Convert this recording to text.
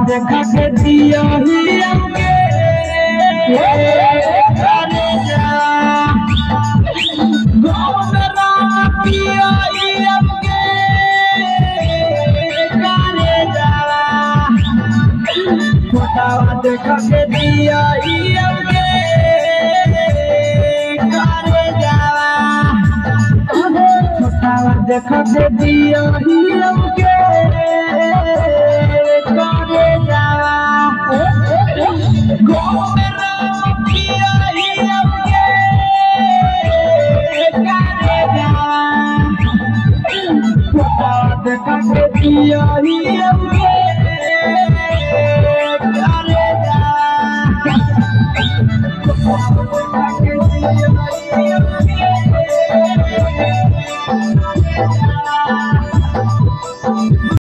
देखा के दिया ही हमके करे जा गाँव में राम पिया ही हमके करे जा छोटावा देखा के दिया ही हमके करे जा छोटावा देखा के दिया ही हमके करे जा गाँव में राम पिया ही हमके करे जा छोटावा देखा के दिया ही हमके